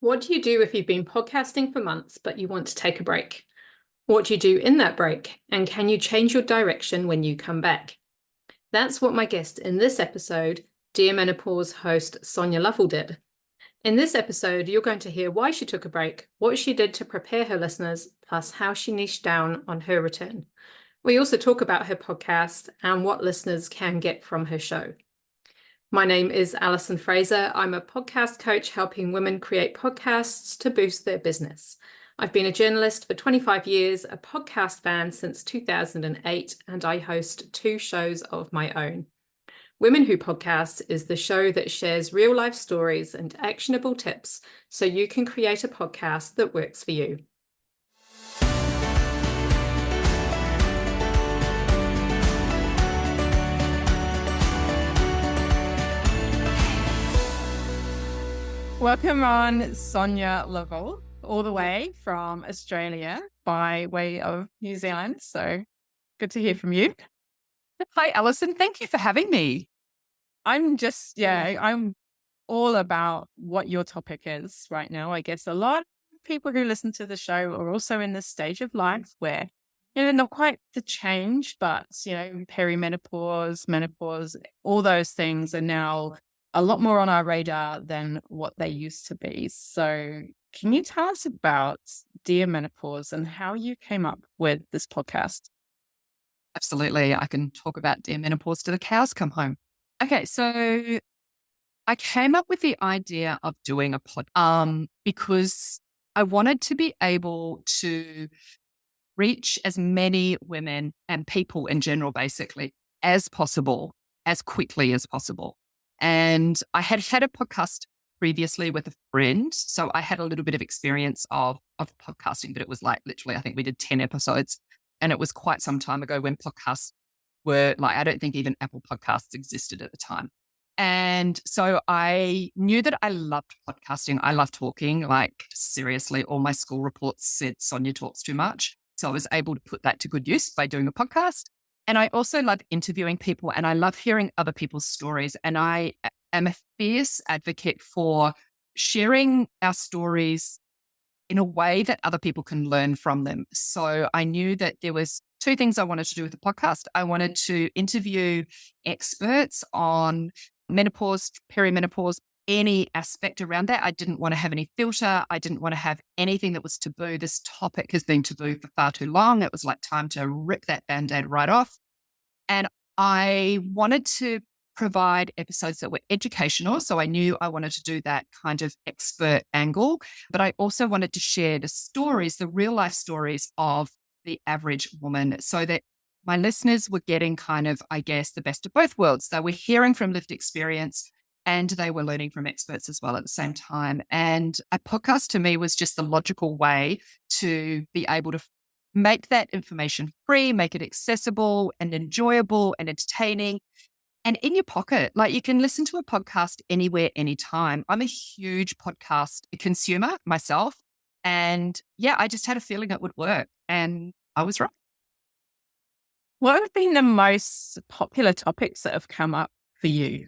What do you do if you've been podcasting for months, but you want to take a break? What do you do in that break? And can you change your direction when you come back? That's what my guest in this episode, Dear Menopause host Sonya Lovell did. In this episode, you're going to hear why she took a break, what she did to prepare her listeners, plus how she niched down on her return. We also talk about her podcast and what listeners can get from her show. My name is Alison Fraser. I'm a podcast coach helping women create podcasts to boost their business. I've been a journalist for 25 years, a podcast fan since 2008, and I host 2 shows of my own. Women Who Podcast is the show that shares real-life stories and actionable tips so you can create a podcast that works for you. Welcome on, Sonya Lovell, all the way from Australia by way of New Zealand. So good to hear from you. Hi, Alison. Thank you for having me. I'm all about what your topic is right now. I guess a lot of people who listen to the show are also in this stage of life where, not quite the change, but, perimenopause, menopause, all those things are now a lot more on our radar than what they used to be. So can you tell us about Dear Menopause and how you came up with this podcast? Absolutely. I can talk about Dear Menopause till the cows come home. Okay, so I came up with the idea of doing a pod because I wanted to be able to reach as many women and people in general, basically, as possible, as quickly as possible. And I had a podcast previously with a friend, so I had a little bit of experience of podcasting, but it was like literally, I think we did 10 episodes, and it was quite some time ago when podcasts were like, I don't think even Apple Podcasts existed at the time. And so I knew that I loved podcasting. I love talking, like seriously, all my school reports said Sonya talks too much. So I was able to put that to good use by doing a podcast. And I also love interviewing people and I love hearing other people's stories. And I am a fierce advocate for sharing our stories in a way that other people can learn from them. So I knew that there was 2 things I wanted to do with the podcast. I wanted to interview experts on menopause, perimenopause, any aspect around that. I didn't want to have any filter. I didn't want to have anything that was taboo. This topic has been taboo for far too long. It was like time to rip that Band-Aid right off. And I wanted to provide episodes that were educational. So I knew I wanted to do that kind of expert angle, but I also wanted to share the stories, the real life stories of the average woman so that my listeners were getting kind of, I guess, the best of both worlds. They were hearing from lived experience and they were learning from experts as well at the same time. And a podcast to me was just the logical way to be able to make that information free, make it accessible and enjoyable and entertaining and in your pocket. Like you can listen to a podcast anywhere, anytime. I'm a huge podcast consumer myself. And yeah, I just had a feeling it would work. And I was right. What have been the most popular topics that have come up for you?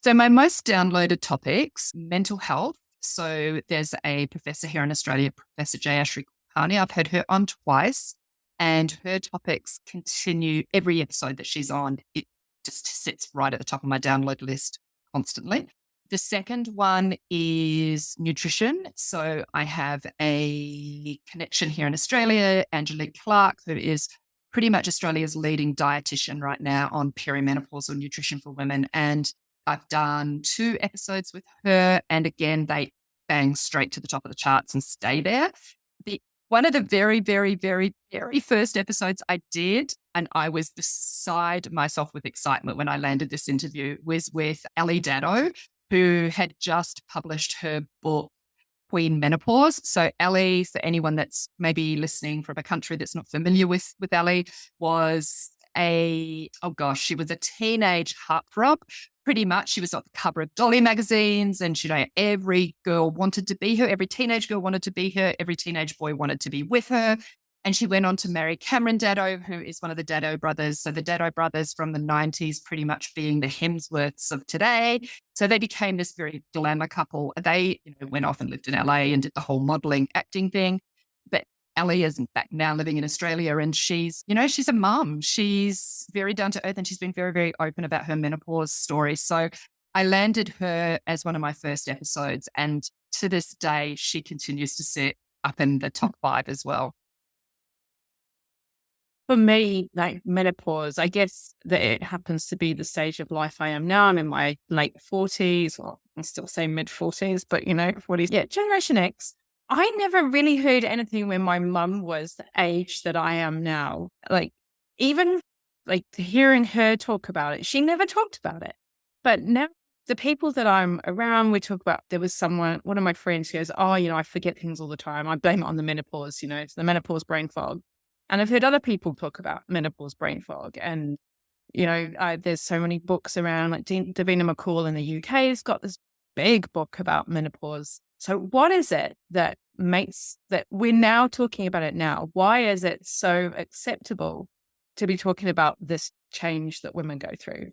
So my most downloaded topics, mental health. So there's a professor here in Australia, Professor Jayashri Kulkarni. I've heard her on twice and her topics continue every episode that she's on. It just sits right at the top of my download list constantly. The second one is nutrition. So I have a connection here in Australia, Angelique Clark, who is pretty much Australia's leading dietitian right now on perimenopausal nutrition for women. And I've done 2 episodes with her. And again, they bang straight to the top of the charts and stay there. One of the very, very, very, very first episodes I did, and I was beside myself with excitement when I landed this interview, was with Ali Dado, who had just published her book, Queen Menopause. So Ali, for anyone that's maybe listening from a country that's not familiar with Ali, was she was a teenage heartthrob. Pretty much, she was on the cover of Dolly magazines, and every girl wanted to be her. Every teenage girl wanted to be her. Every teenage boy wanted to be with her. And she went on to marry Cameron Daddo, who is one of the Daddo brothers. So the Daddo brothers from the 90s, pretty much being the Hemsworths of today. So they became this very glamour couple. They went off and lived in LA and did the whole modeling, acting thing. But Ellie is in fact now living in Australia, and she's a mum. She's very down to earth, and she's been very, very open about her menopause story. So I landed her as one of my first episodes. And to this day, she continues to sit up in the top 5 as well. For me, like menopause, I guess that it happens to be the stage of life I am now. I'm in my late 40s, or I still say mid 40s, but 40s. Yeah, Generation X. I never really heard anything when my mum was the age that I am now. Like, even like hearing her talk about it, she never talked about it. But now the people that I'm around, we talk about, there was one of my friends who goes, oh, I forget things all the time. I blame it on the menopause, it's the menopause brain fog. And I've heard other people talk about menopause brain fog. And, there's so many books around, like Davina McCall in the UK has got this big book about menopause. So what is it that makes that we're now talking about it now? Why is it so acceptable to be talking about this change that women go through?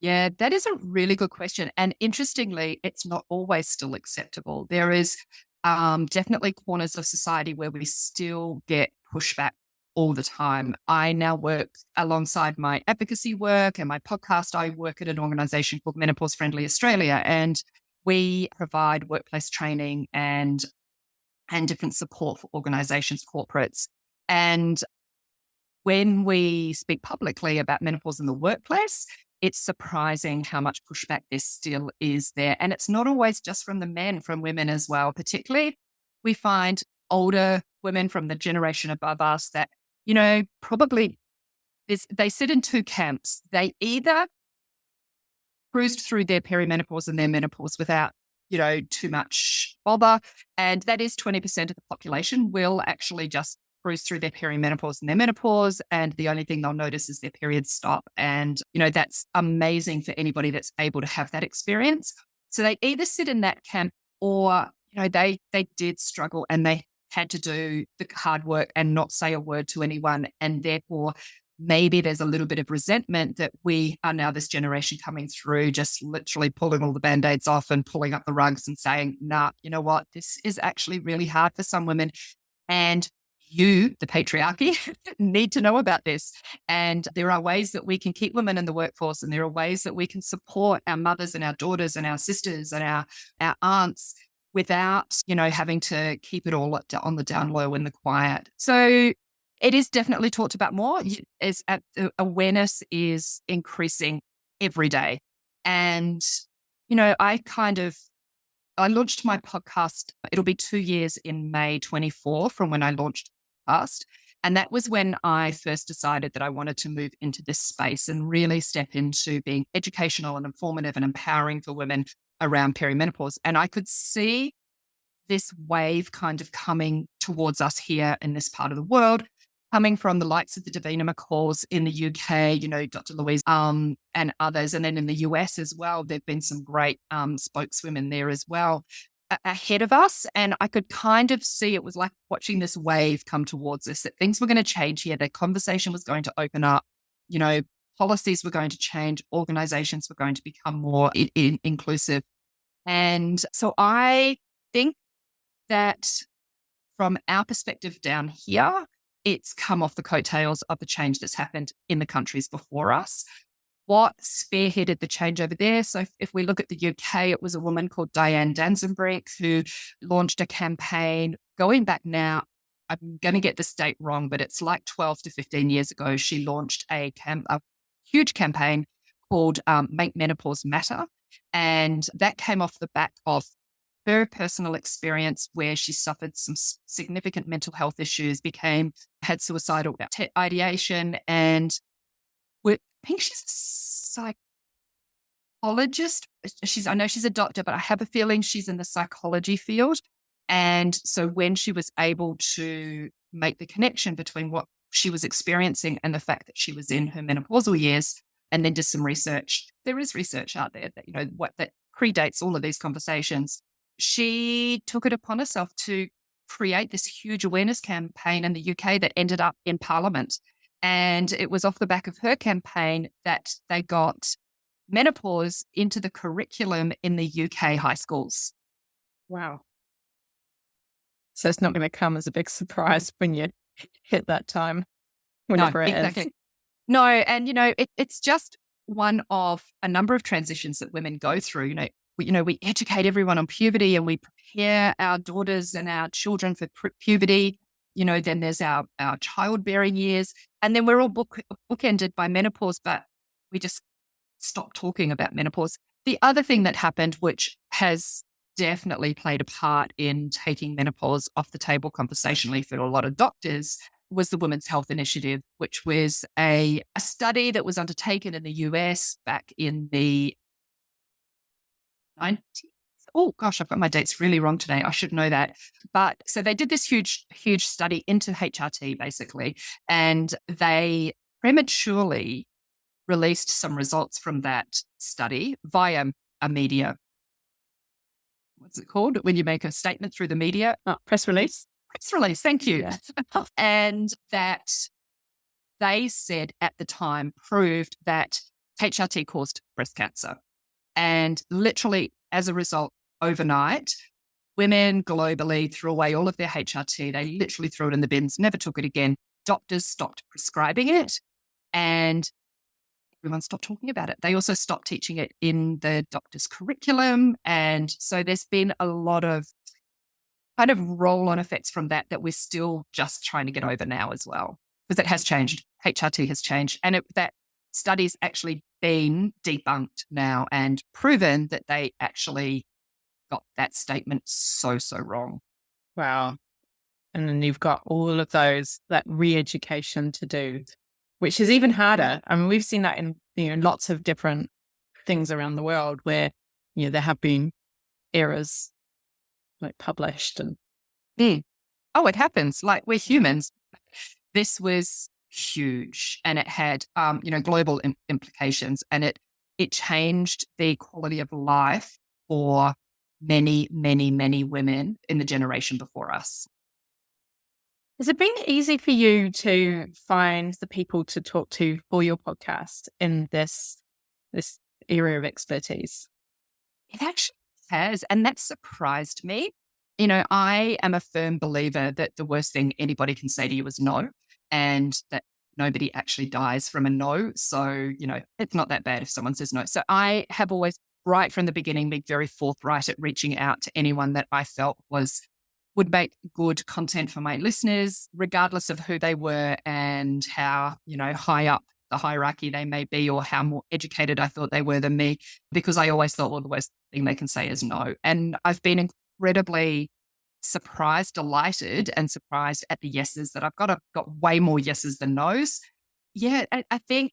Yeah, that is a really good question. And interestingly, it's not always still acceptable. There is definitely corners of society where we still get pushback all the time. I now work alongside my advocacy work and my podcast. I work at an organization called Menopause Friendly Australia, and we provide workplace training and different support for organizations, corporates. And when we speak publicly about menopause in the workplace, it's surprising how much pushback there still is there. And it's not always just from the men, from women as well. Particularly, we find older women from the generation above us that, probably they sit in 2 camps. They either cruised through their perimenopause and their menopause without, too much bother. And that is 20% of the population will actually just cruise through their perimenopause and their menopause. And the only thing they'll notice is their periods stop. And, that's amazing for anybody that's able to have that experience. So they either sit in that camp, or, they did struggle and they had to do the hard work and not say a word to anyone. And therefore, maybe there's a little bit of resentment that we are now this generation coming through, just literally pulling all the Band-Aids off and pulling up the rugs and saying, nah, you know what? This is actually really hard for some women. And you, the patriarchy, need to know about this. And there are ways that we can keep women in the workforce, and there are ways that we can support our mothers and our daughters and our sisters and our aunts without, having to keep it all on the down low in the quiet. So it is definitely talked about more. As awareness is increasing every day. And, I launched my podcast. It'll be 2 years in May 24 from when I launched the podcast. And that was when I first decided that I wanted to move into this space and really step into being educational and informative and empowering for women around perimenopause. And I could see this wave kind of coming towards us here in this part of the world, coming from the likes of the Davina McCalls in the UK, Dr. Louise and others. And then in the US as well, there've been some great spokeswomen there as well ahead of us. And I could kind of see it was like watching this wave come towards us, that things were going to change here. The conversation was going to open up, policies were going to change, organizations were going to become more inclusive. And so I think that from our perspective down here, it's come off the coattails of the change that's happened in the countries before us. What spearheaded the change over there? So if we look at the UK, it was a woman called Diane Danzenbrink who launched a campaign going back now. I'm going to get this date wrong, but it's like 12 to 15 years ago. She launched a huge campaign called Make Menopause Matter. And that came off the back of her personal experience where she suffered some significant mental health issues, had suicidal ideation, and I think she's a psychologist. I know she's a doctor, but I have a feeling she's in the psychology field. And so when she was able to make the connection between what she was experiencing and the fact that she was in her menopausal years, and then did some research, there is research out there that that predates all of these conversations. She took it upon herself to create this huge awareness campaign in the UK that ended up in Parliament. And it was off the back of her campaign that they got menopause into the curriculum in the UK high schools. Wow. So it's not going to come as a big surprise when you hit that time, whenever it is. No, and it's just one of a number of transitions that women go through. We educate everyone on puberty, and we prepare our daughters and our children for puberty. Then there's our childbearing years, and then we're all bookended by menopause, but we just stop talking about menopause. The other thing that happened, which has definitely played a part in taking menopause off the table conversationally for a lot of doctors, was the Women's Health Initiative, which was a study that was undertaken in the US back in the 90s. Oh gosh, I've got my dates really wrong today. I should know that. But so they did this huge study into HRT basically, and they prematurely released some results from that study via a media. What's it called when you make a statement through the media? Press release. Press release. Thank you. Yeah. And that they said at the time proved that HRT caused breast cancer. And literally as a result, overnight, women globally threw away all of their HRT. They literally threw it in the bins, never took it again. Doctors stopped prescribing it, and everyone stopped talking about it. They also stopped teaching it in the doctor's curriculum. And so there's been a lot of kind of roll-on effects from that we're still just trying to get over now as well, because it has changed. HRT has changed. And that study's actually been debunked now and proven that they actually got that statement so wrong. Wow. And then you've got all of that re-education to do, which is even harder. I mean, we've seen that in lots of different things around the world where there have been errors like published and. Oh, it happens. Like, we're humans. This was huge, and it had global implications, and it changed the quality of life for many women in the generation before us. Has it been easy for you to find the people to talk to for your podcast in this area of expertise? It actually has, and that surprised me. I am a firm believer that the worst thing anybody can say to you is no, and that nobody actually dies from a no. So, it's not that bad if someone says no. So I have always, right from the beginning, been very forthright at reaching out to anyone that I felt would make good content for my listeners, regardless of who they were and how, high up the hierarchy they may be, or how more educated I thought they were than me, because I always thought, well, the worst thing they can say is no. And I've been incredibly delighted and surprised at the yeses that I've got way more yeses than nos. Yeah, I think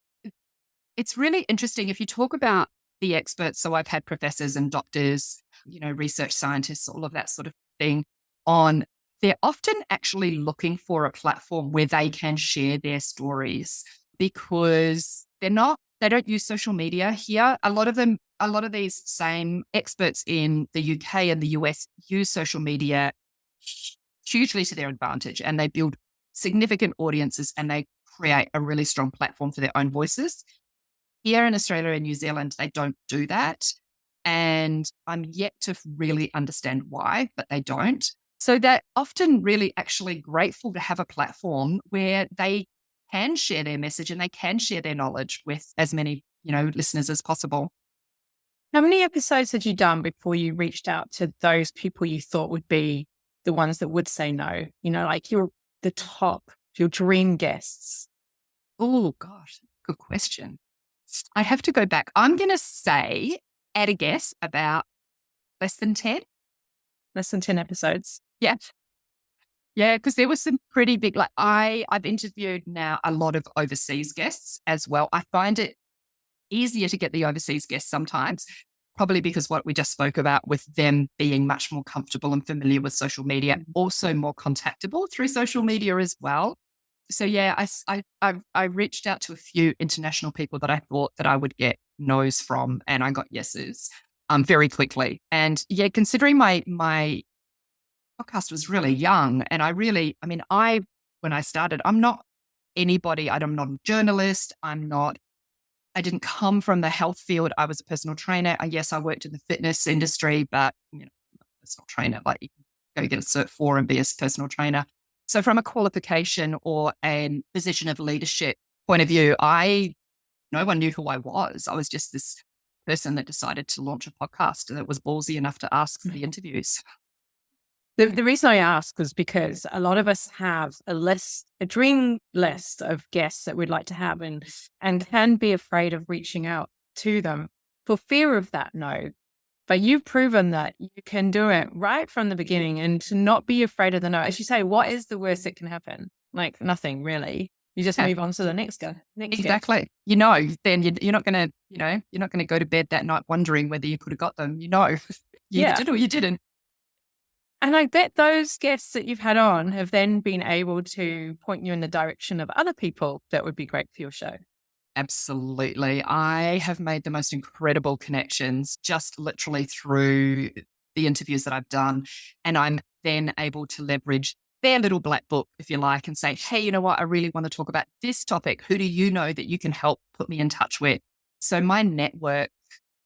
it's really interesting if you talk about the experts. So I've had professors and doctors, research scientists, all of that sort of thing on. They're often actually looking for a platform where they can share their stories, because they don't use social media here. A lot of these same experts in the UK and the US use social media hugely to their advantage, and they build significant audiences, and they create a really strong platform for their own voices. Here in Australia and New Zealand, they don't do that. And I'm yet to really understand why, but they don't. So they're often really actually grateful to have a platform where they can share their message and they can share their knowledge with as many, listeners as possible. How many episodes had you done before you reached out to those people you thought would be the ones that would say no? Like your dream guests. Oh, gosh, good question. I have to go back. I'm going to say, at a guess, about less than 10. Less than 10 episodes. Yeah. Yeah, because there was some pretty big, I've interviewed now a lot of overseas guests as well. I find it easier to get the overseas guests sometimes, probably because what we just spoke about with them being much more comfortable and familiar with social media, also more contactable through social media as well. So yeah, I reached out to a few international people that I thought that I would get no's from, and I got yeses very quickly. And yeah, considering my podcast was really young. And when I started, I'm not anybody, I'm not a journalist. I didn't come from the health field. I was a personal trainer. Yes, I worked in the fitness industry, but I'm a personal trainer, like you can go get a Cert 4 and be a personal trainer. So from a qualification or a position of leadership point of view, no one knew who I was. I was just this person that decided to launch a podcast and that was ballsy enough to ask for the interviews. The reason I ask was because a lot of us have a dream list of guests that we'd like to have and can be afraid of reaching out to them for fear of that no. But you've proven that you can do it right from the beginning and to not be afraid of the no. As you say, what is the worst that can happen? Like nothing really. You just move on to the next guy. Exactly. Then you're not going to go to bed that night wondering whether you could have got them. You did or you didn't. And I bet those guests that you've had on have then been able to point you in the direction of other people that would be great for your show. Absolutely. I have made the most incredible connections just literally through the interviews that I've done. And I'm then able to leverage their little black book, if you like, and say, hey, you know what? I really want to talk about this topic. Who do you know that you can help put me in touch with? So my network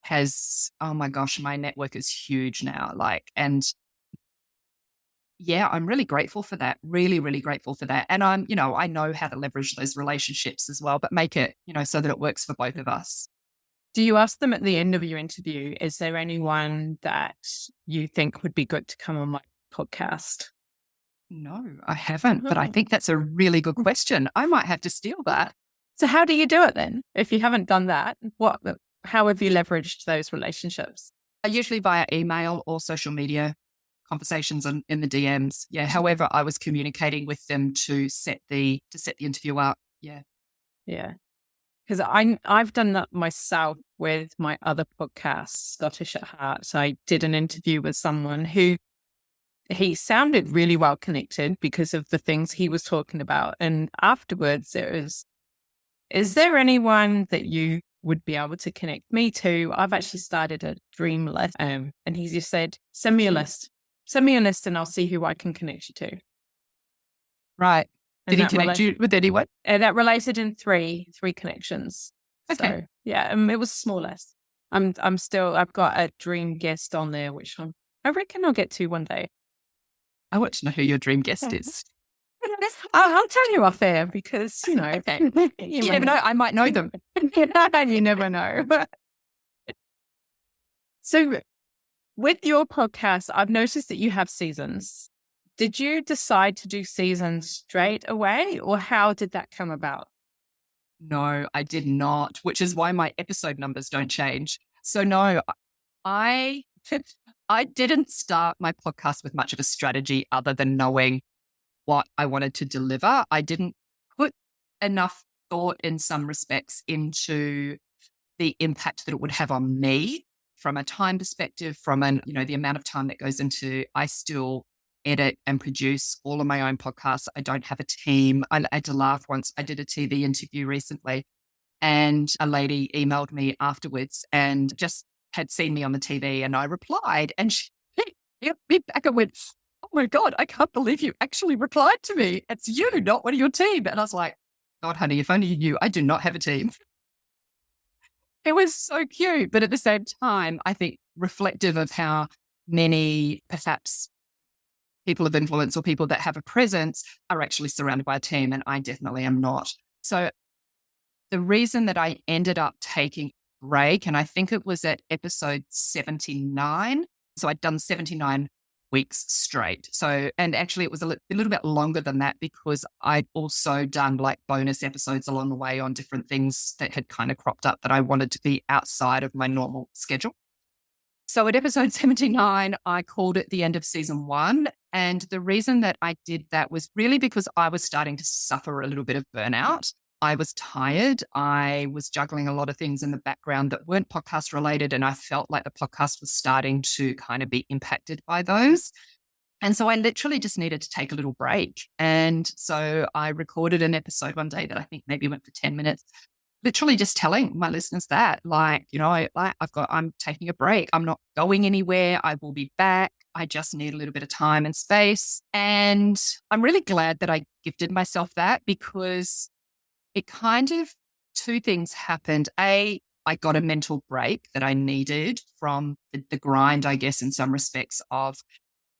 my network is huge now. I'm really grateful for that. Really, really grateful for that. And I know how to leverage those relationships as well, but make it, so that it works for both of us. Do you ask them at the end of your interview, is there anyone that you think would be good to come on my podcast? No, I haven't, but I think that's a really good question. I might have to steal that. So how do you do it then? If you haven't done that, how have you leveraged those relationships? Usually via email or social media conversations in the DMs. Yeah. However, I was communicating with them to set the interview up. Yeah. Yeah. Because I've done that myself with my other podcast, Scottish at Heart. So I did an interview with someone who he sounded really well connected because of the things he was talking about. And afterwards it was, is there anyone that you would be able to connect me to? I've actually started a dream list. And he just said, send me a list and I'll see who I can connect you to. Right. Did he connect you with anyone? That related in three connections. Okay. So, yeah, it was a small list. I've got a dream guest on there, which I reckon I'll get to one day. I want to know who your dream guest is. I'll tell you off there because, Okay. You never know. I might know them. You never know. So with your podcast, I've noticed that you have seasons. Did you decide to do seasons straight away or how did that come about? No, I did not, which is why my episode numbers don't change. So no, I didn't start my podcast with much of a strategy other than knowing what I wanted to deliver. I didn't put enough thought in some respects into the impact that it would have on me from a time perspective, from the amount of time that goes into, I still edit and produce all of my own podcasts. I don't have a team. I had to laugh once. I did a TV interview recently and a lady emailed me afterwards and just had seen me on the TV and I replied and she hit me back and went, oh my God, I can't believe you actually replied to me. It's you, not one of your team. And I was like, God, honey, if only you knew, I do not have a team. It was so cute. But at the same time, I think reflective of how many perhaps people of influence or people that have a presence are actually surrounded by a team. And I definitely am not. So the reason that I ended up taking a break, and I think it was at episode 79. So I'd done 79 weeks straight. So, and actually it was a little bit longer than that because I'd also done like bonus episodes along the way on different things that had kind of cropped up that I wanted to be outside of my normal schedule. So at episode 79, I called it the end of season 1. And the reason that I did that was really because I was starting to suffer a little bit of burnout. I was tired. I was juggling a lot of things in the background that weren't podcast related. And I felt like the podcast was starting to kind of be impacted by those. And so I literally just needed to take a little break. And so I recorded an episode one day that I think maybe went for 10 minutes, literally just telling my listeners that, I'm taking a break. I'm not going anywhere. I will be back. I just need a little bit of time and space. And I'm really glad that I gifted myself that, because it kind of, two things happened. I got a mental break that I needed from the grind, I guess, in some respects, of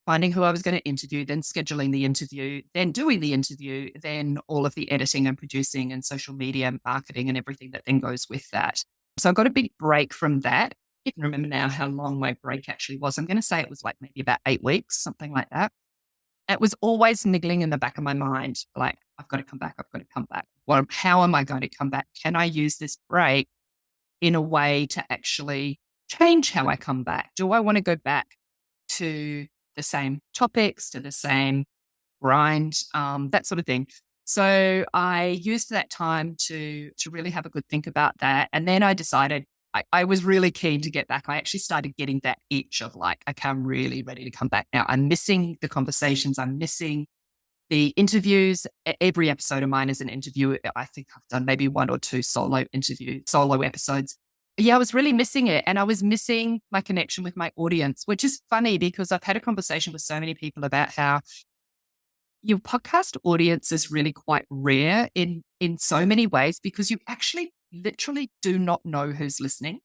finding who I was going to interview, then scheduling the interview, then doing the interview, then all of the editing and producing and social media marketing and everything that then goes with that. So I got a big break from that. I can remember now how long my break actually was. I'm going to say it was like maybe about 8 weeks, something like that. It was always niggling in the back of my mind, like, I've got to come back. I've got to come back. Well, how am I going to come back? Can I use this break in a way to actually change how I come back? Do I want to go back to the same topics, to the same grind, that sort of thing? So I used that time to really have a good think about that. And then I decided I was really keen to get back. I actually started getting that itch of like, okay, I'm really ready to come back now. I'm missing the conversations. I'm missing the interviews. Every episode of mine is an interview. I think I've done maybe 1 or 2 solo episodes. Yeah, I was really missing it. And I was missing my connection with my audience, which is funny because I've had a conversation with so many people about how your podcast audience is really quite rare in so many ways, because you actually literally do not know who's listening.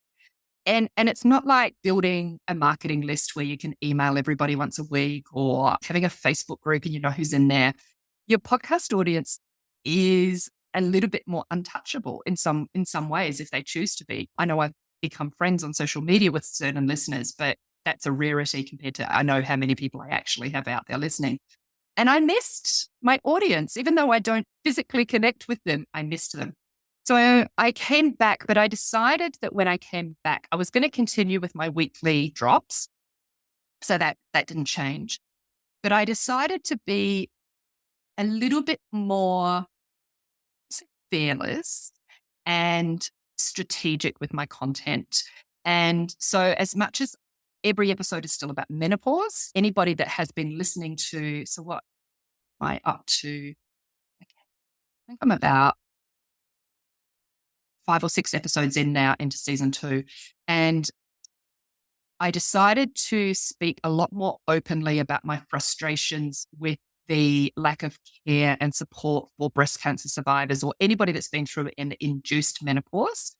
And it's not like building a marketing list where you can email everybody once a week, or having a Facebook group and you know who's in there. Your podcast audience is a little bit more untouchable in some ways, if they choose to be. I know I've become friends on social media with certain listeners, but that's a rarity compared to I know how many people I actually have out there listening. And I missed my audience. Even though I don't physically connect with them, I missed them. So I came back, but I decided that when I came back, I was going to continue with my weekly drops. So that didn't change. But I decided to be a little bit more fearless and strategic with my content. And so as much as every episode is still about menopause, anybody that has been listening to, so what am I up to? I think I'm about 5 or 6 episodes in now into season 2. And I decided to speak a lot more openly about my frustrations with the lack of care and support for breast cancer survivors or anybody that's been through an induced menopause,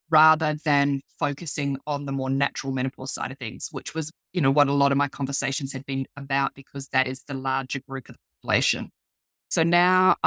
rather than focusing on the more natural menopause side of things, which was, what a lot of my conversations had been about, because that is the larger group of the population. So now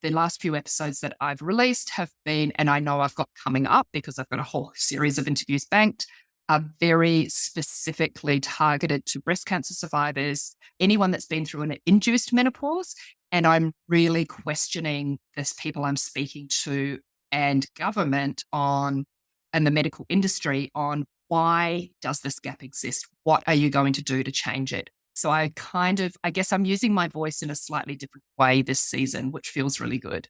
the last few episodes that I've released have been, and I know I've got coming up because I've got a whole series of interviews banked, are very specifically targeted to breast cancer survivors, anyone that's been through an induced menopause. And I'm really questioning this people I'm speaking to and government and the medical industry on, why does this gap exist? What are you going to do to change it? So I guess I'm using my voice in a slightly different way this season, which feels really good.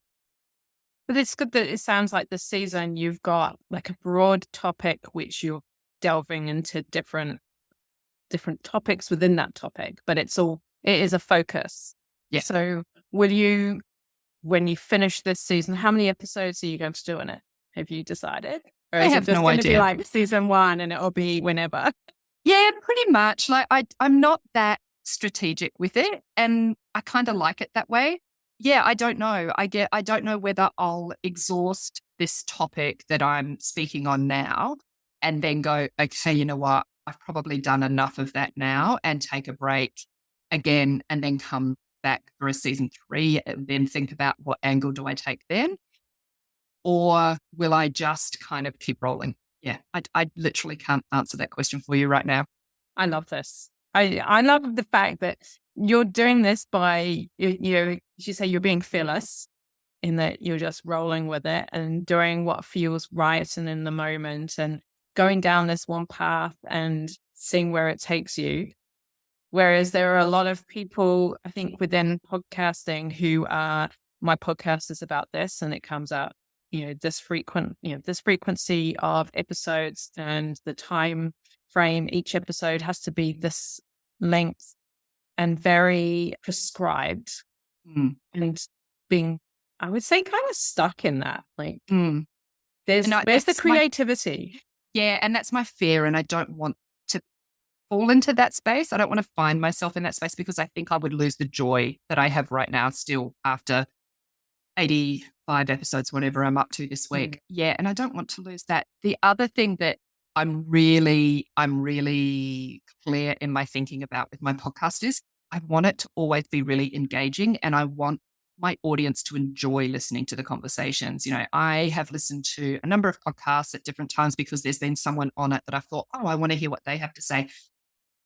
But it's good that it sounds like this season you've got like a broad topic, which you're delving into different topics within that topic, but it is a focus. Yeah. So will you, when you finish this season, how many episodes are you going to do in it? Have you decided? Or I is have it just no going to be idea. like season 1 and it'll be whenever? Yeah, pretty much. Like I'm not that strategic with it, and I kind of like it that way. Yeah, I don't know. I don't know whether I'll exhaust this topic that I'm speaking on now and then go, okay, you know what? I've probably done enough of that now, and take a break again, and then come back for a season 3 and then think about what angle do I take then? Or will I just kind of keep rolling? Yeah, I literally can't answer that question for you right now. I love this. I love the fact that you're doing this by, you say you're being fearless, in that you're just rolling with it and doing what feels right and in the moment, and going down this one path and seeing where it takes you. Whereas there are a lot of people, I think, within podcasting who are, my podcast is about this, and it comes out, this frequency of episodes, and the time frame each episode has to be this length, and very prescribed, and being, I would say, kind of stuck in that. Like, where's the creativity? And that's my fear, and I don't want to fall into that space. I don't want to find myself in that space because I think I would lose the joy that I have right now still after 85 episodes, whatever I'm up to this week. Yeah. And I don't want to lose that. The other thing that I'm really clear in my thinking about with my podcast is I want it to always be really engaging, and I want my audience to enjoy listening to the conversations. You know, I have listened to a number of podcasts at different times because there's been someone on it that I thought, oh, I want to hear what they have to say.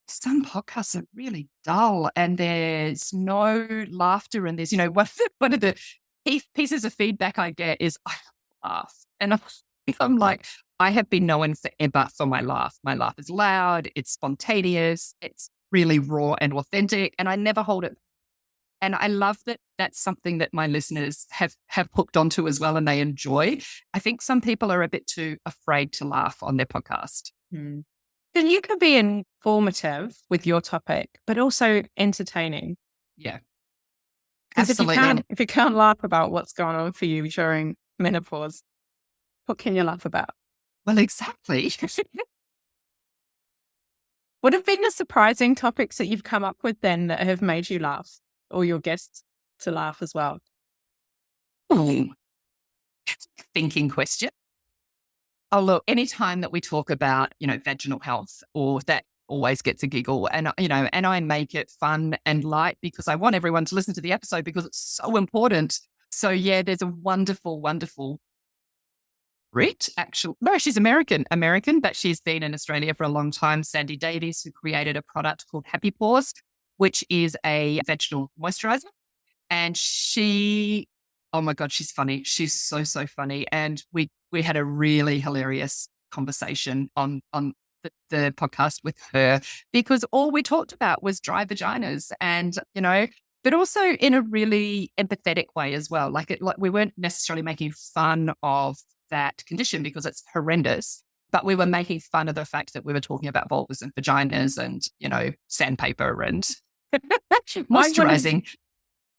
Some podcasts are really dull and there's no laughter, and there's, you know, one of the pieces of feedback I get is I laugh. And I'm like, I have been known forever for my laugh. My laugh is loud, it's spontaneous, it's really raw and authentic, and I never hold it. And I love that that's something that my listeners have hooked onto as well, and they enjoy. I think some people are a bit too afraid to laugh on their podcast. And you can be informative with your topic, but also entertaining. Yeah. Because Absolutely. if you can't laugh about what's going on for you during menopause, what can you laugh about? Well, exactly. What have been the surprising topics that you've come up with then that have made you laugh, or your guests to laugh as well? Ooh. Thinking question. Oh, look, anytime that we talk about, you know, vaginal health, or that always gets a giggle, and, you know, and I make it fun and light because I want everyone to listen to the episode because it's so important. So yeah, there's a wonderful Brit, actually. No, she's American, but she's been in Australia for a long time. Sandy Davies, who created a product called Happy Pores, which is a vaginal moisturizer. And she, oh my God, she's funny. She's so funny. And we had a really hilarious conversation on the podcast with her, because all we talked about was dry vaginas, and, you know, but also in a really empathetic way as well. Like we weren't necessarily making fun of that condition because it's horrendous, but we were making fun of the fact that we were talking about vulvas and vaginas and, you know, sandpaper and moisturizing.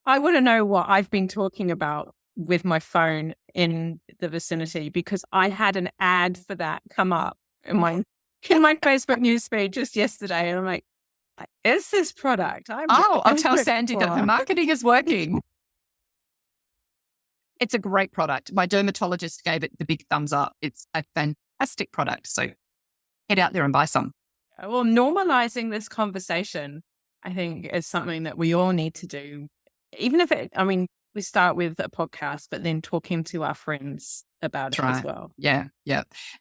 I want to know what I've been talking about with my phone in the vicinity, because I had an ad for that come up in my Facebook newsfeed just yesterday, and I'm like, is this product? I'll tell Sandy that the marketing is working. It's a great product. My dermatologist gave it the big thumbs up. It's a fantastic product. So head out there and buy some. Well, normalizing this conversation, I think, is something that we all need to do. Even if we start with a podcast, but then talking to our friends about it as well. Yeah.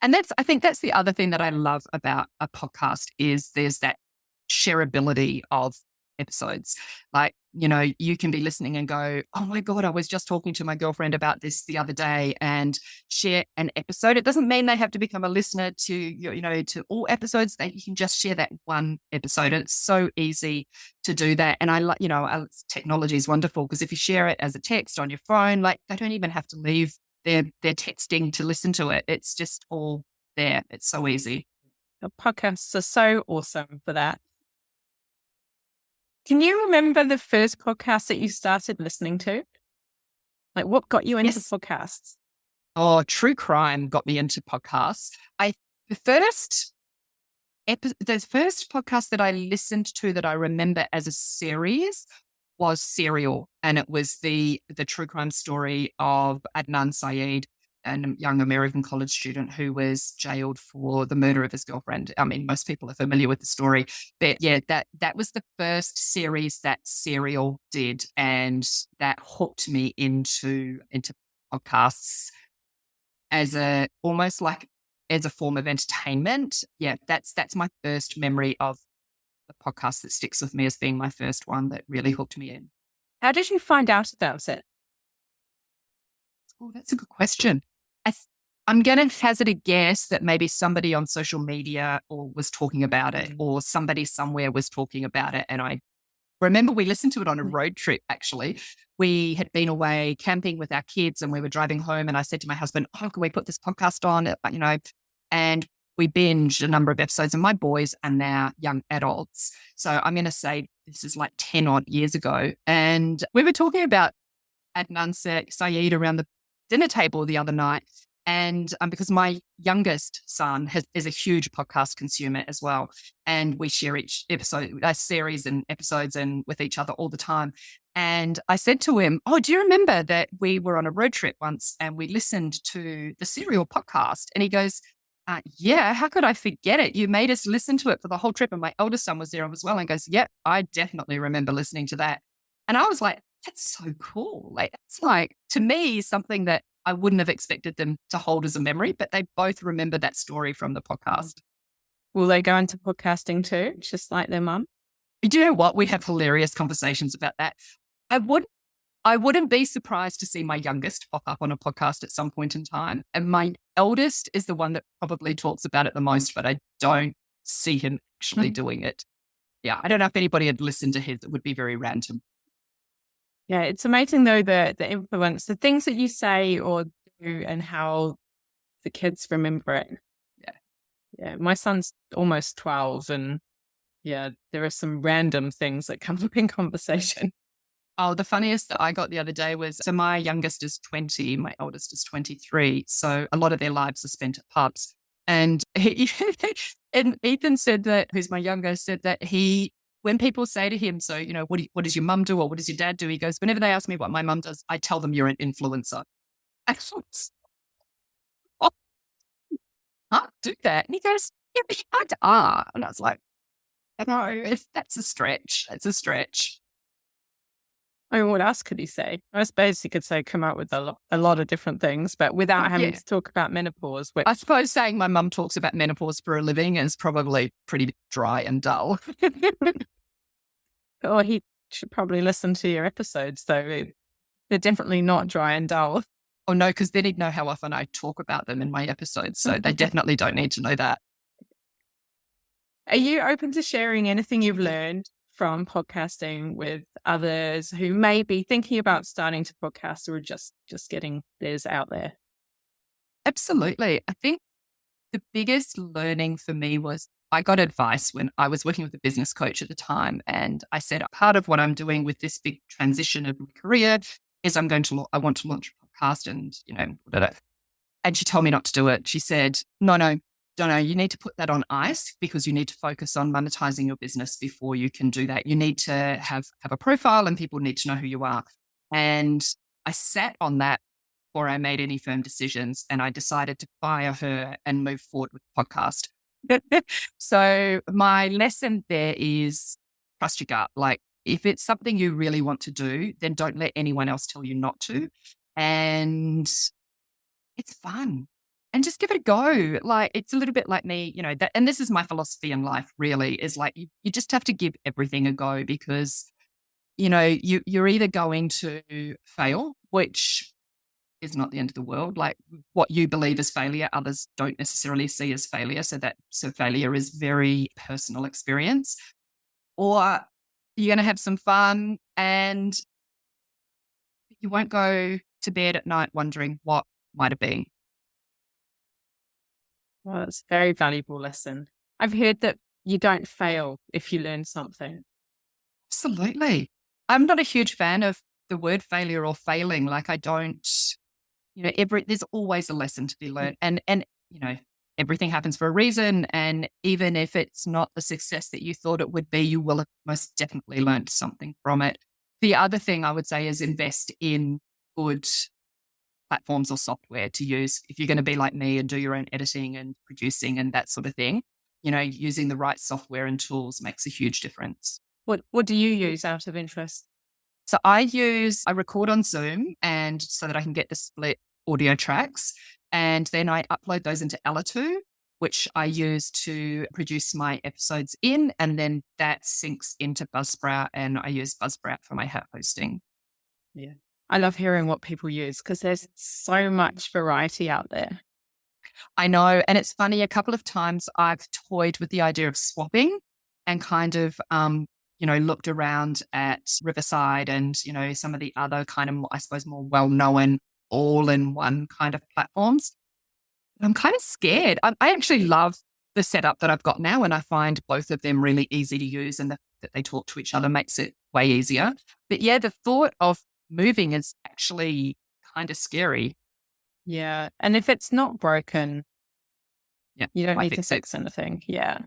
And I think that's the other thing that I love about a podcast is there's that shareability of episodes. Like, you know, you can be listening and go, oh my God, I was just talking to my girlfriend about this the other day, and share an episode. It doesn't mean they have to become a listener to, you know, to all episodes. That you can just share that one episode. And it's so easy to do that. And I like, you know, technology is wonderful because if you share it as a text on your phone, like they don't even have to leave their texting to listen to it. It's just all there. It's so easy. The podcasts are so awesome for that. Can you remember the first podcast that you started listening to? Like, what got you into podcasts? Oh, true crime got me into podcasts. The first podcast that I listened to that I remember as a series was Serial, and it was the true crime story of Adnan Syed, a young American college student who was jailed for the murder of his girlfriend. I mean, most people are familiar with the story, but yeah, that was the first series that Serial did, and that hooked me into podcasts almost like as a form of entertainment. Yeah, that's my first memory of the podcast that sticks with me as being my first one that really hooked me in. How did you find out about it? Oh, that's a good question. I'm going to hazard a guess that maybe somebody on social media was talking about it, or somebody somewhere was talking about it. And I remember we listened to it on a road trip, actually. We had been away camping with our kids and we were driving home, and I said to my husband, oh, can we put this podcast on? You know, and we binged a number of episodes, and my boys are now young adults. So I'm going to say this is like 10 odd years ago. And we were talking about Adnan Syed around the dinner table the other night. And because my youngest son is a huge podcast consumer as well. And we share each episode, series and episodes and with each other all the time. And I said to him, "Oh, do you remember that we were on a road trip once and we listened to the Serial podcast?" And he goes, "Yeah, how could I forget it? You made us listen to it for the whole trip." And my eldest son was there as well and goes, "Yep, I definitely remember listening to that." And I was like, that's so cool. Like, it's like, to me, something that I wouldn't have expected them to hold as a memory, but they both remember that story from the podcast. Will they go into podcasting too, just like their mum? Do you know what? We have hilarious conversations about that. I wouldn't be surprised to see my youngest pop up on a podcast at some point in time. And my eldest is the one that probably talks about it the most, but I don't see him actually doing it. Yeah, I don't know if anybody had listened to his. It would be very random. Yeah, it's amazing though, the influence, the things that you say or do and how the kids remember it. Yeah. Yeah, my son's almost 12 and yeah, there are some random things that come up in conversation. Oh, the funniest that I got the other day was, so my youngest is 20, my oldest is 23. So a lot of their lives are spent at pubs. And and Ethan said that, who's my youngest, said that when people say to him, "So, what does your mum do or what does your dad do?" He goes, "Whenever they ask me what my mum does, I tell them you're an influencer." I thought, "Oh, I can't do that." And he goes, "Yeah, but you kind of are." And I was like, "No, that's a stretch. That's a stretch." I mean, what else could he say? I suppose he could say, come out with a lot of different things, but without having to talk about menopause. Which I suppose saying my mum talks about menopause for a living is probably pretty dry and dull. Or he should probably listen to your episodes, though. They're definitely not dry and dull. Oh, no, because then he'd know how often I talk about them in my episodes. So they definitely don't need to know that. Are you open to sharing anything you've learned from podcasting with others who may be thinking about starting to podcast or just getting theirs out there? Absolutely. I think the biggest learning for me was I got advice when I was working with a business coach at the time. And I said, part of what I'm doing with this big transition of my career is I want to launch a podcast and, whatever. And she told me not to do it. She said, no, you need to put that on ice because you need to focus on monetizing your business before you can do that. You need to have a profile and people need to know who you are. And I sat on that before I made any firm decisions, and I decided to fire her and move forward with the podcast. So my lesson there is trust your gut. Like, if it's something you really want to do, then don't let anyone else tell you not to. And it's fun. And just give it a go. Like, it's a little bit like me, and this is my philosophy in life really, is like, you just have to give everything a go because, you're either going to fail, which is not the end of the world. Like, what you believe is failure, others don't necessarily see as failure. So failure is very personal experience. Or you're going to have some fun and you won't go to bed at night wondering what might have been. Well, that's a very valuable lesson. I've heard that you don't fail if you learn something. Absolutely. I'm not a huge fan of the word failure or failing. Like, I don't, there's always a lesson to be learned. And everything happens for a reason. And even if it's not the success that you thought it would be, you will have most definitely learned something from it. The other thing I would say is invest in good platforms or software to use. If you're going to be like me and do your own editing and producing and that sort of thing, using the right software and tools makes a huge difference. What do you use out of interest? So I record on Zoom and so that I can get the split audio tracks. And then I upload those into Ella2, which I use to produce my episodes in. And then that syncs into Buzzsprout, and I use Buzzsprout for my hosting. Yeah. I love hearing what people use because there's so much variety out there. I know. And it's funny, a couple of times I've toyed with the idea of swapping and kind of, looked around at Riverside and, some of the other kind of, I suppose, more well-known all-in-one kind of platforms. But I'm kind of scared. I actually love the setup that I've got now, and I find both of them really easy to use, and that they talk to each other makes it way easier. But yeah, the thought of moving is actually kind of scary. Yeah. And if it's not broken, Yeah, you don't why need to fix it? fix anything. Yeah.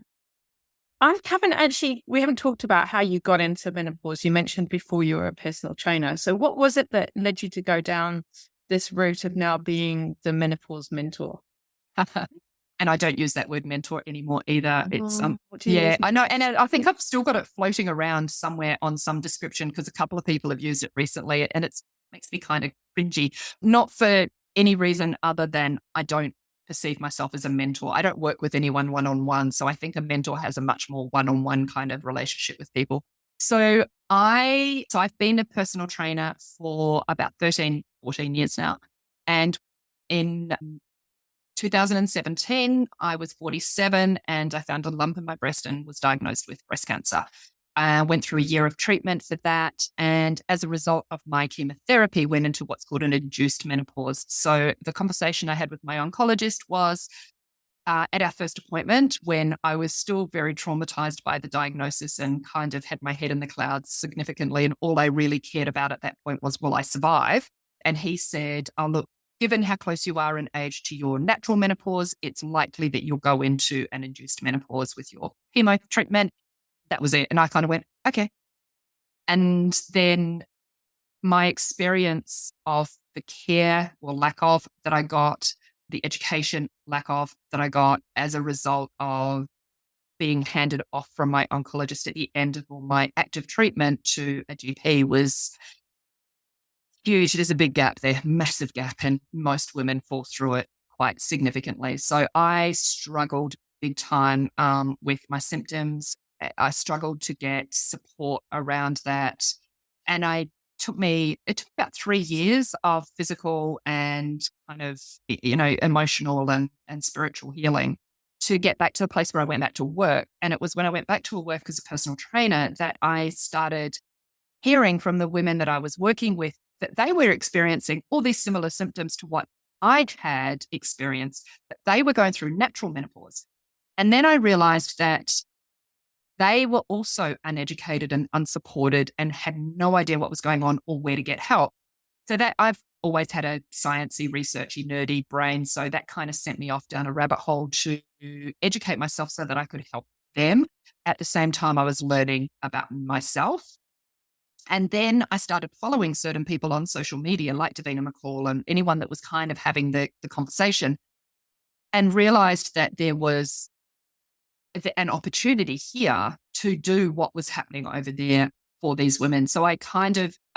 We haven't talked about how you got into menopause. You mentioned before you were a personal trainer. So what was it that led you to go down this route of now being the menopause mentor? And I don't use that word mentor anymore either. It's What do you use? I know, and I think I've still got it floating around somewhere on some description because a couple of people have used it recently, and it makes me kind of cringy. Not for any reason other than I don't perceive myself as a mentor. I don't work with anyone one-on-one, so I think a mentor has a much more one-on-one kind of relationship with people. So I've been a personal trainer for about 13, 14 years now, and in 2017, I was 47 and I found a lump in my breast and was diagnosed with breast cancer. I went through a year of treatment for that. And as a result of my chemotherapy, went into what's called an induced menopause. So the conversation I had with my oncologist was at our first appointment when I was still very traumatized by the diagnosis and kind of had my head in the clouds significantly. And all I really cared about at that point was, will I survive? And he said, oh, look, given how close you are in age to your natural menopause, it's likely that you'll go into an induced menopause with your chemo treatment. That was it. And I kind of went, okay. And then my experience of the care or lack of that I got, the education lack of that I got as a result of being handed off from my oncologist at the end of all my active treatment to a GP was huge. There's a big gap there, massive gap, and most women fall through it quite significantly. So I struggled big time with my symptoms. I struggled to get support around that. And it took about 3 years of physical and kind of, emotional and spiritual healing to get back to a place where I went back to work. And it was when I went back to work as a personal trainer that I started hearing from the women that I was working with that they were experiencing all these similar symptoms to what I'd had experienced, that they were going through natural menopause. And then I realized that they were also uneducated and unsupported and had no idea what was going on or where to get help. So that I've always had a sciencey, researchy, nerdy brain. So that kind of sent me off down a rabbit hole to educate myself so that I could help them. At the same time, I was learning about myself. And then I started following certain people on social media like Davina McCall and anyone that was kind of having the conversation, and realized that there was an opportunity here to do what was happening over there for these women. So I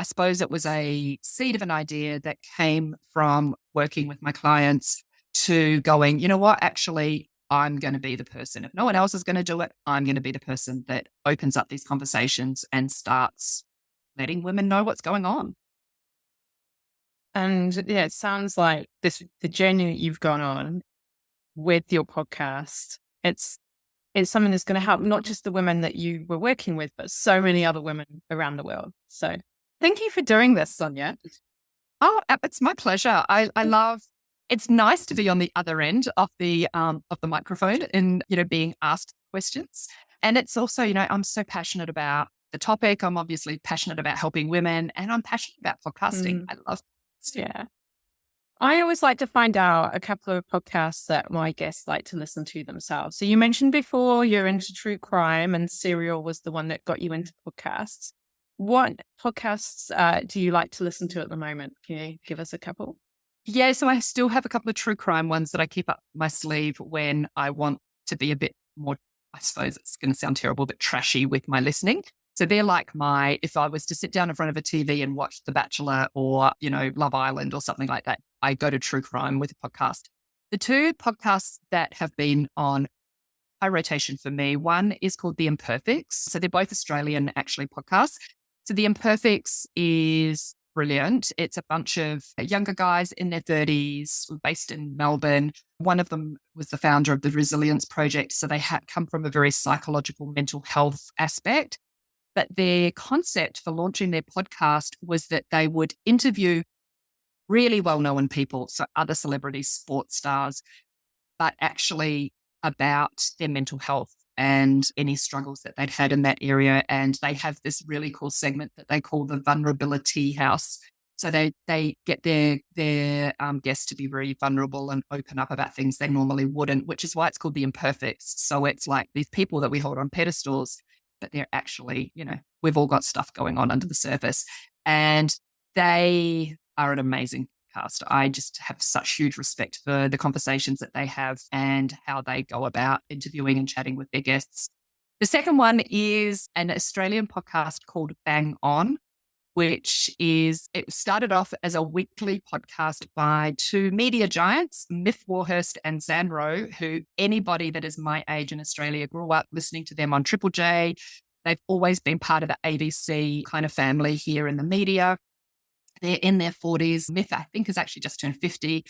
suppose it was a seed of an idea that came from working with my clients to going, you know what, actually, I'm going to be the person. If no one else is going to do it, I'm going to be the person that opens up these conversations and starts letting women know what's going on. And yeah, it sounds like the journey that you've gone on with your podcast, it's something that's going to help not just the women that you were working with, but so many other women around the world. So thank you for doing this, Sonya. Oh, it's my pleasure. I love, it's nice to be on the other end of the microphone and, being asked questions. And it's also, I'm so passionate about the topic. I'm obviously passionate about helping women, and I'm passionate about podcasting. I love podcasting. Yeah. I always like to find out a couple of podcasts that my guests like to listen to themselves. So you mentioned before you're into true crime, and Serial was the one that got you into podcasts. What podcasts do you like to listen to at the moment? Can you give us a couple? Yeah, so I still have a couple of true crime ones that I keep up my sleeve when I want to be a bit more, I suppose it's going to sound terrible, but trashy with my listening. So they're like if I was to sit down in front of a TV and watch The Bachelor or, Love Island or something like that, I go to true crime with a podcast. The two podcasts that have been on high rotation for me, one is called The Imperfects. So they're both Australian, actually, podcasts. So The Imperfects is brilliant. It's a bunch of younger guys in their 30s, based in Melbourne. One of them was the founder of the Resilience Project. So they had come from a very psychological mental health aspect. But their concept for launching their podcast was that they would interview really well-known people, so other celebrities, sports stars, but actually about their mental health and any struggles that they'd had in that area. And they have this really cool segment that they call the Vulnerability House. So they get their guests to be very vulnerable and open up about things they normally wouldn't, which is why it's called the imperfects. So it's like these people that we hold on pedestals, but they're actually, we've all got stuff going on under the surface. And they are an amazing cast. I just have such huge respect for the conversations that they have and how they go about interviewing and chatting with their guests. The second one is an Australian podcast called Bang On, it started off as a weekly podcast by two media giants, Miff Warhurst and Zan Rowe, who anybody that is my age in Australia grew up listening to them on Triple J. They've always been part of the ABC kind of family here in the media. They're in their 40s. Miff, I think, has actually just turned 50.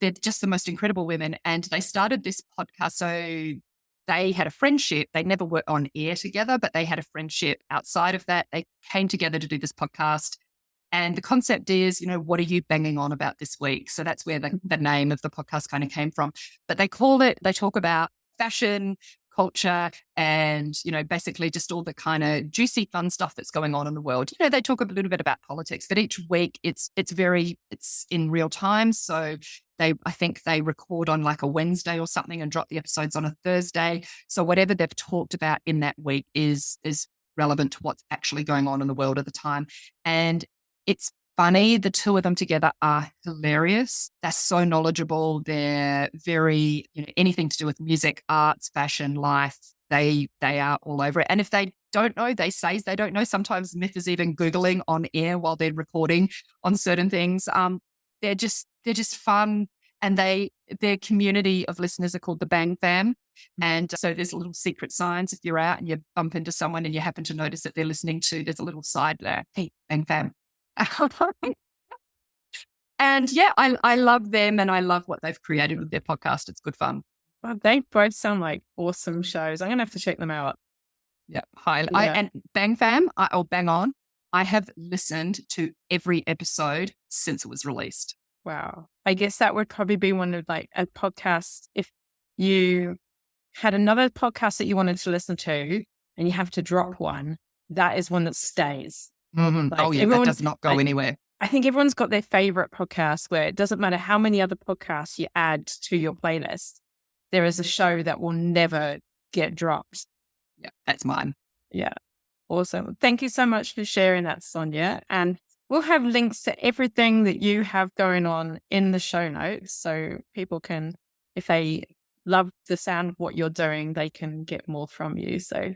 They're just the most incredible women. And they started this podcast. So they had a friendship. They never were on air together, but they had a friendship outside of that. They came together to do this podcast. And the concept is, what are you banging on about this week? So that's where the name of the podcast kind of came from. But they talk about fashion, culture, and, basically just all the kind of juicy, fun stuff that's going on in the world. They talk a little bit about politics, but each week it's in real time. So I think they record on like a Wednesday or something and drop the episodes on a Thursday. So whatever they've talked about in that week is relevant to what's actually going on in the world at the time. And it's funny. The two of them together are hilarious. They're so knowledgeable. They're very, anything to do with music, arts, fashion, life. They are all over it. And if they don't know, they say they don't know. Sometimes Miff is even Googling on air while they're recording on certain things. They're just fun. And their community of listeners are called the Bang Fam. And so there's little secret signs if you're out and you bump into someone and you happen to notice that they're listening to, there's a little side there. Hey, Bang Fam. And yeah, I love them and I love what they've created with their podcast. It's good fun. Well, they both sound like awesome shows. I'm going to have to check them out. Yeah. And Bang Fam or Bang On, I have listened to every episode since it was released. Wow. I guess that would probably be one of like a podcast. If you had another podcast that you wanted to listen to and you have to drop one, that is one that stays. Mm-hmm. Like that does not go anywhere. I think everyone's got their favorite podcast where it doesn't matter how many other podcasts you add to your playlist. There is a show that will never get dropped. Yeah, that's mine. Yeah. Awesome. Thank you so much for sharing that, Sonya. And we'll have links to everything that you have going on in the show notes. So people can, if they love the sound of what you're doing, they can get more from you. So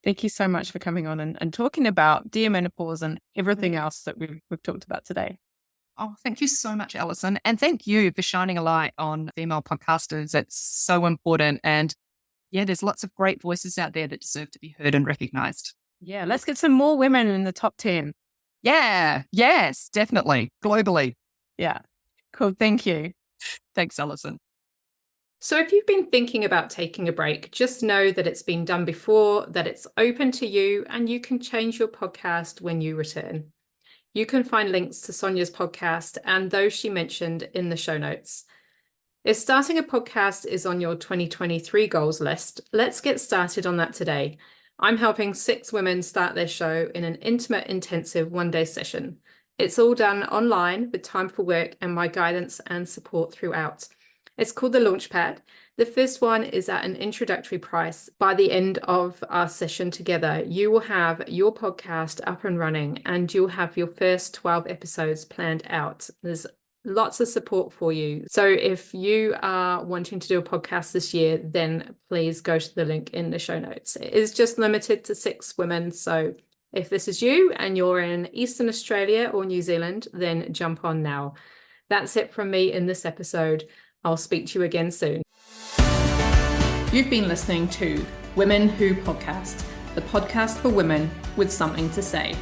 thank you so much for coming on and talking about Dear Menopause and everything else that we've talked about today. Oh, thank you so much, Alison. And thank you for shining a light on female podcasters. It's so important. And yeah, there's lots of great voices out there that deserve to be heard and recognized. Yeah, let's get some more women in the top 10. Yeah, yes, definitely. Globally. Yeah, cool. Thank you. Thanks, Alison. So if you've been thinking about taking a break, just know that it's been done before, that it's open to you, and you can change your podcast when you return. You can find links to Sonya's podcast and those she mentioned in the show notes. If starting a podcast is on your 2023 goals list, let's get started on that today. I'm helping 6 women start their show in an intimate, intensive one-day session. It's all done online with time for work and my guidance and support throughout. It's called the Launchpad. The first one is at an introductory price. By the end of our session together, you will have your podcast up and running and you'll have your first 12 episodes planned out. There's lots of support for you. So if you are wanting to do a podcast this year, then please go to the link in the show notes. It is just limited to 6 women. So if this is you and you're in Eastern Australia or New Zealand, then jump on now. That's it from me in this episode. I'll speak to you again soon. You've been listening to Women Who Podcast, the podcast for women with something to say.